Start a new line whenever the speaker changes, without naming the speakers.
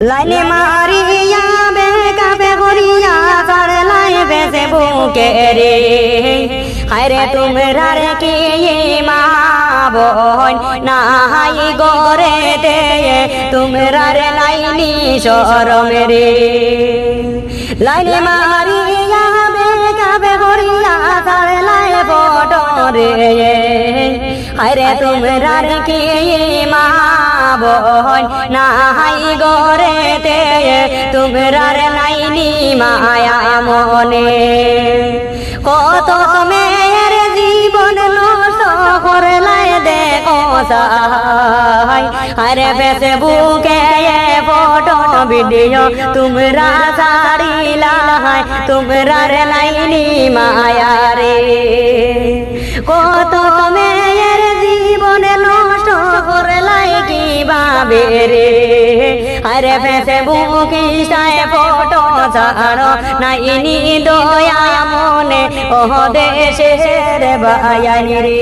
লাইনে মারিয়া বেকাবে করিয়া চড়লাই বেসে বুকে রে হায়রে তোমরা রে কি মা বোন নাই গরে দে তোমরা রে লাইনি শরম রে লাইনে মারিয়া বেকাবে করিয়া চড়লাই বড় রে হায়রে তোমরা রে কি মা বোন নাই গরে দে তোমরা রে লাইনি মায়া মনে কত মেয়ের জীবন নষ্ট করলাই দেখো সাই আরে ফেসবুকে ফটো ভিডিও তোমরা ছাড়িলাই তোমরা রে লাইনি মায়া রে কত মেয়ের জীবন নষ্ট করলাই কিভাবে রে আরে ফেসবুক ইনস্টায় ফটো ছাড়ো নাইনি দয়া মনে ও দেশের বায়ানি রে।